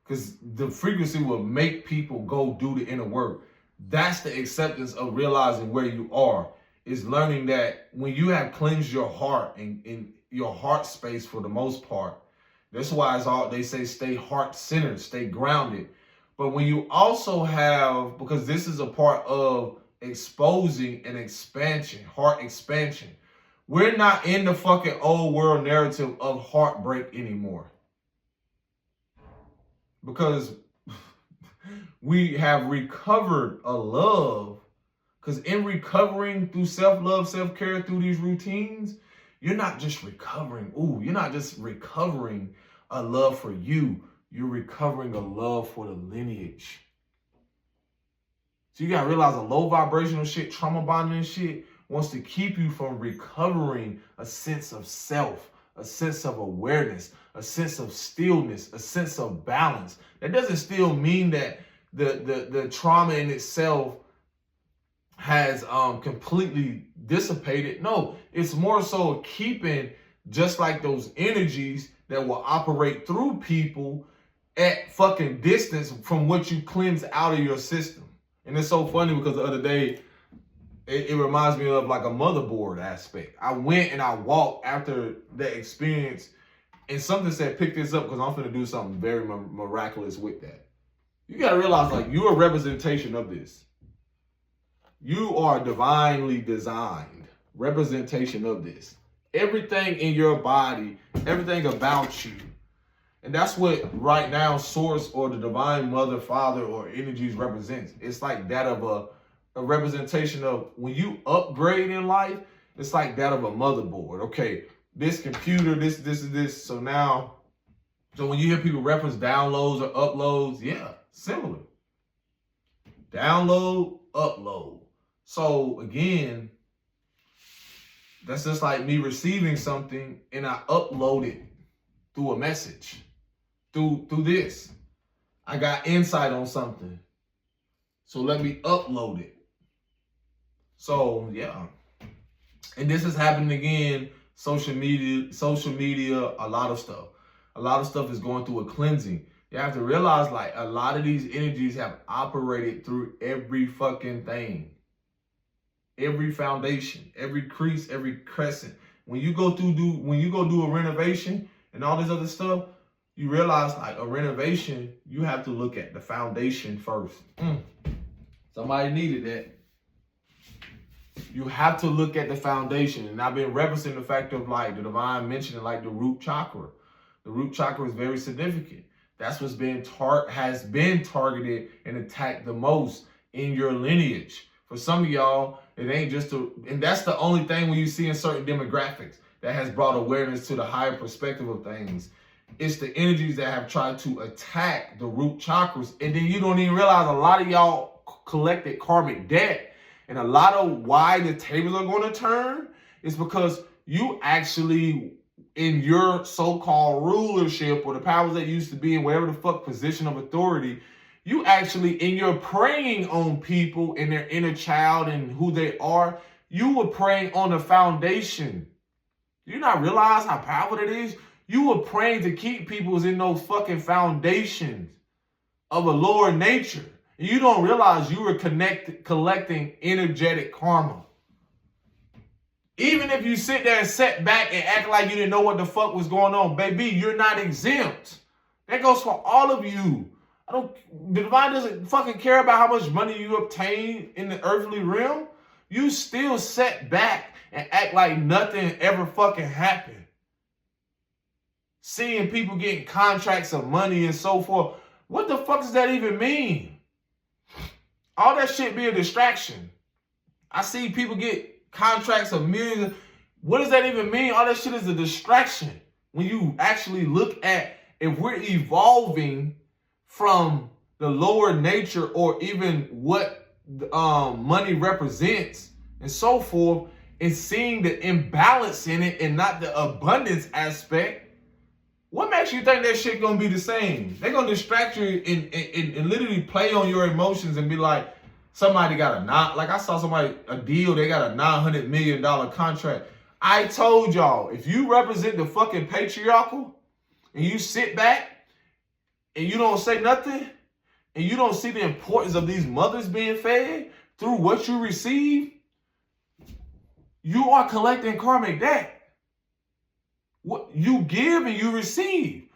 Because the frequency will make people go do the inner work. That's the acceptance of realizing where you are. Is learning that when you have cleansed your heart and in your heart space for the most part, that's why they say stay heart-centered, stay grounded. But when you also have, because this is a part of exposing an expansion, heart expansion. We're not in the fucking old world narrative of heartbreak anymore. Because we have recovered a love. Because in recovering through self-love, self-care, through these routines, you're not just recovering. You're not just recovering a love for you. You're recovering a love for the lineage. So you got to realize a low vibrational shit, trauma bonding and shit, wants to keep you from recovering a sense of self, a sense of awareness, a sense of stillness, a sense of balance. That doesn't still mean that the trauma in itself has completely dissipated. No, it's more so keeping just like those energies that will operate through people at fucking distance from what you cleanse out of your system. And it's so funny because the other day, it reminds me of like a motherboard aspect. I went and I walked after that experience, and something said, pick this up because I'm going to do something very miraculous with that. You got to realize, like, you're a representation of this. You are divinely designed representation of this. Everything in your body, everything about you. And that's what right now source or the divine mother, father, or energies represents. It's like that of a representation of when you upgrade in life, it's like that of a motherboard. Okay, this computer, this. So when you hear people reference downloads or uploads, yeah, similar. Download, upload. So again, that's just like me receiving something and I upload it through a message. Through this. I got insight on something. So let me upload it. So yeah. And this is happening again. Social media, a lot of stuff. A lot of stuff is going through a cleansing. You have to realize, like, a lot of these energies have operated through every fucking thing. Every foundation, every crease, every crescent. When you go do a renovation and all this other stuff, you realize, like, a renovation, you have to look at the foundation first. Somebody needed that. You have to look at the foundation. And I've been referencing the fact of, like, the divine mentioning, like, the root chakra. The root chakra is very significant. That's what's has been targeted and attacked the most in your lineage. For some of y'all, it ain't just and that's the only thing when you see in certain demographics that has brought awareness to the higher perspective of things. It's the energies that have tried to attack the root chakras. And then you don't even realize a lot of y'all collected karmic debt. And a lot of why the tables are going to turn is because you actually, in your so-called rulership or the powers that used to be in whatever the fuck position of authority, you actually, in your preying on people and their inner child and who they are, you were preying on the foundation. Do you not realize how powerful it is? You were praying to keep people in those fucking foundations of a lower nature. And you don't realize you were collecting energetic karma. Even if you sit there and sit back and act like you didn't know what the fuck was going on, baby, you're not exempt. That goes for all of you. The divine doesn't fucking care about how much money you obtain in the earthly realm. You still sit back and act like nothing ever fucking happened. Seeing people getting contracts of money and so forth. What the fuck does that even mean? All that shit be a distraction. I see people get contracts of millions. What does that even mean? All that shit is a distraction. When you actually look at if we're evolving from the lower nature or even what money represents and so forth, and seeing the imbalance in it and not the abundance aspect, what makes you think that shit gonna be the same? They're gonna distract you and literally play on your emotions and be like, somebody got like I saw somebody, a deal, they got a $900 million contract. I told y'all, if you represent the fucking patriarchal and you sit back and you don't say nothing and you don't see the importance of these mothers being fed through what you receive, you are collecting karmic debt. What you give and you receive.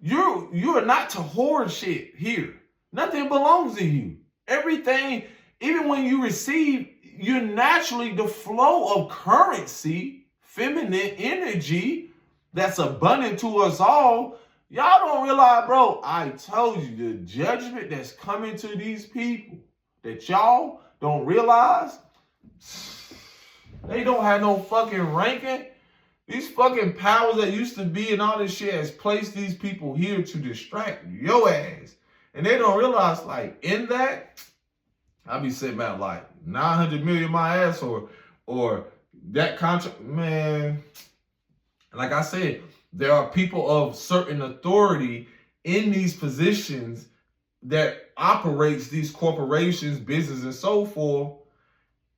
You're not to hoard shit here. Nothing belongs to you. Everything, even when you receive, you're naturally the flow of currency, feminine energy that's abundant to us all. Y'all don't realize, bro, I told you the judgment that's coming to these people that y'all don't realize, they don't have no fucking ranking. These fucking powers that used to be and all this shit has placed these people here to distract your ass. And they don't realize, like, in that, I'll be sitting back like 900 million my ass or that contract, man. Like I said, there are people of certain authority in these positions that operates these corporations, business, and so forth.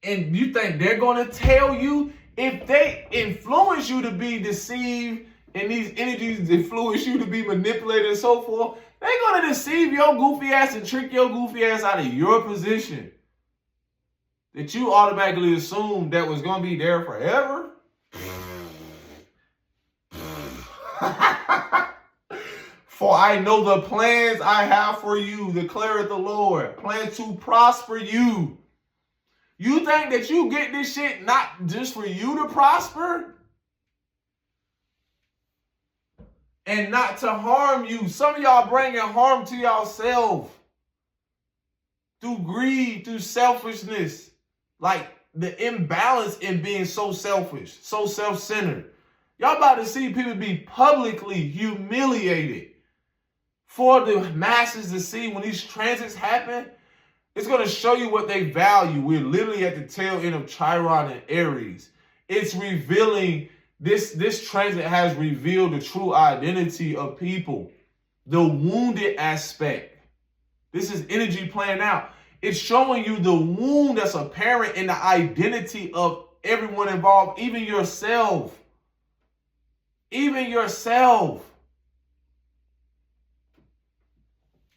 And you think they're going to tell you if they influence you to be deceived and these energies influence you to be manipulated and so forth, they're going to deceive your goofy ass and trick your goofy ass out of your position that you automatically assumed that was going to be there forever. For I know the plans I have for you, declareth the Lord. Plan to prosper you. You think that you get this shit not just for you to prosper? And not to harm you. Some of y'all bringing harm to yourself. Through greed, through selfishness. Like the imbalance in being so selfish, so self-centered. Y'all about to see people be publicly humiliated for the masses to see when these transits happen. It's going to show you what they value. We're literally at the tail end of Chiron and Aries. It's revealing, this transit has revealed the true identity of people. The wounded aspect. This is energy playing out. It's showing you the wound that's apparent in the identity of everyone involved, even yourself. Even yourself.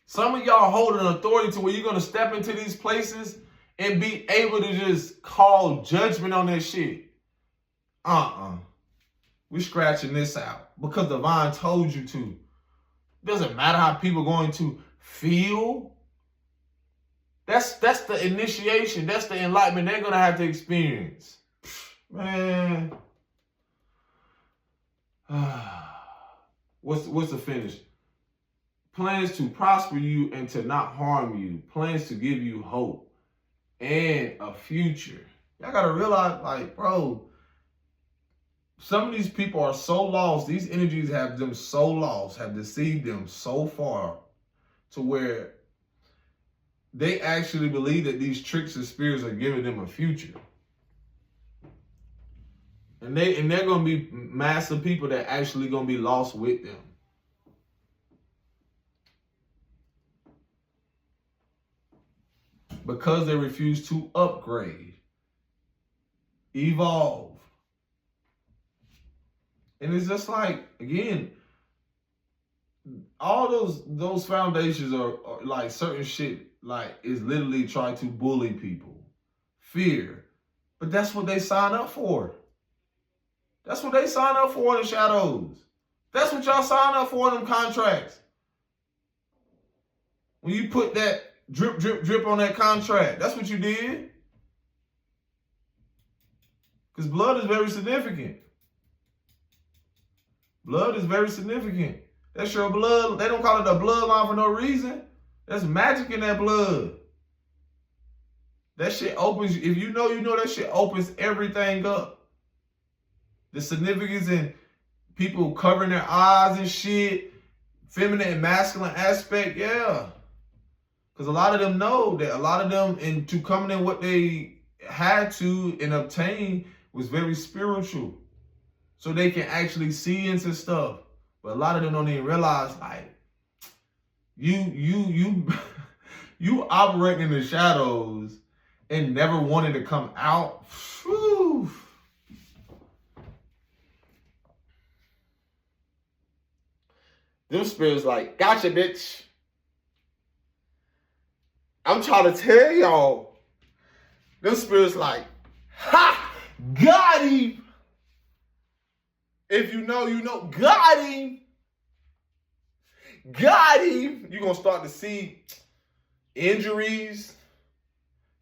Some of y'all hold an authority to where you're going to step into these places and be able to just call judgment on that shit. We're scratching this out because divine told you to. It doesn't matter how people are going to feel. That's the initiation. That's the enlightenment they're going to have to experience. Man. What's the finish? Plans to prosper you and to not harm you. Plans to give you hope and a future. Y'all got to realize, like, bro, some of these people are so lost. These energies have them so lost, have deceived them so far to where they actually believe that these tricks and spirits are giving them a future. And they're going to be massive people that actually going to be lost with them. Because they refuse to upgrade, evolve. And it's just like, again, all those foundations are like certain shit, like is literally trying to bully people. Fear. But that's what they sign up for. That's what they sign up for in the shadows. That's what y'all sign up for in them contracts. When you put that drip, drip, drip on that contract, that's what you did. Because blood is very significant. Blood is very significant. That's your blood. They don't call it a bloodline for no reason. There's magic in that blood. That shit opens, if you know that shit opens everything up. The significance in people covering their eyes and shit, feminine and masculine aspect, yeah. Because a lot of them know that a lot of them, into coming in what they had to and obtain, was very spiritual. So they can actually see into stuff. But a lot of them don't even realize, like, you operating in the shadows and never wanting to come out. Whew. Them spirits like, gotcha, bitch. I'm trying to tell y'all. Them spirits like, ha! Got him! If you know, you know. Got him! Got him! You're going to start to see injuries.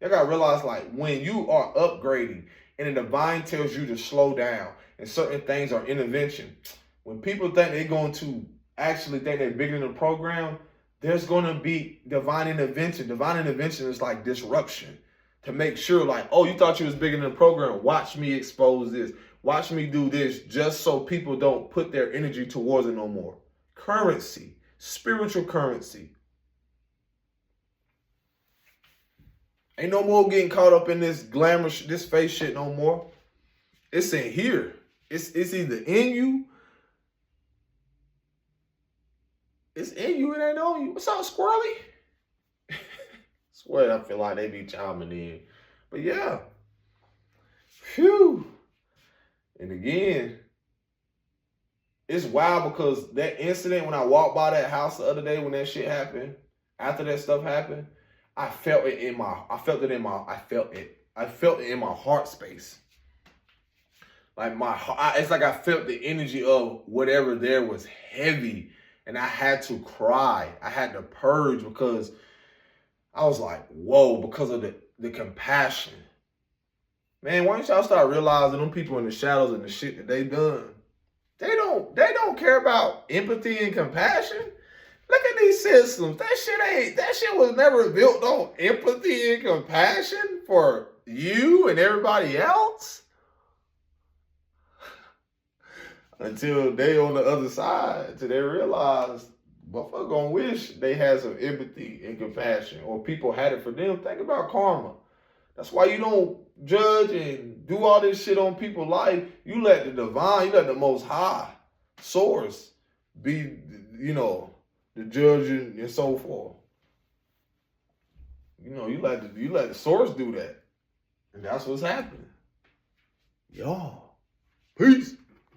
You got to realize, like, when you are upgrading and the divine tells you to slow down and certain things are intervention, when people think they're going to actually think they're bigger than the program, there's going to be divine intervention. Divine intervention is like disruption to make sure, like, oh, you thought you was bigger than the program. Watch me expose this. Watch me do this, just so people don't put their energy towards it no more. Currency, spiritual currency. Ain't no more getting caught up in this glamour, this face shit no more. It's in here. It's either in you. It's in you, it ain't on you. What's up, Squirrely? Swear, I feel like they be chiming in. But yeah. Phew. And again, it's wild because that incident when I walked by that house the other day when that shit happened, after that stuff happened, I felt it in my heart space. Like it's like I felt the energy of whatever there was heavy, and I had to cry. I had to purge because I was like, whoa, because of the compassion. Man, why don't y'all start realizing them people in the shadows and the shit that they done? They don't care about empathy and compassion. Look at these systems. That shit was never built on empathy and compassion for you and everybody else. Until they on the other side, until they realize, motherfucker gonna wish they had some empathy and compassion, or people had it for them. Think about karma. That's why you don't judge and do all this shit on people's life. You let the divine, you let the Most High source be, the judge and so forth. You let the source do that. And that's what's happening. Y'all. Peace.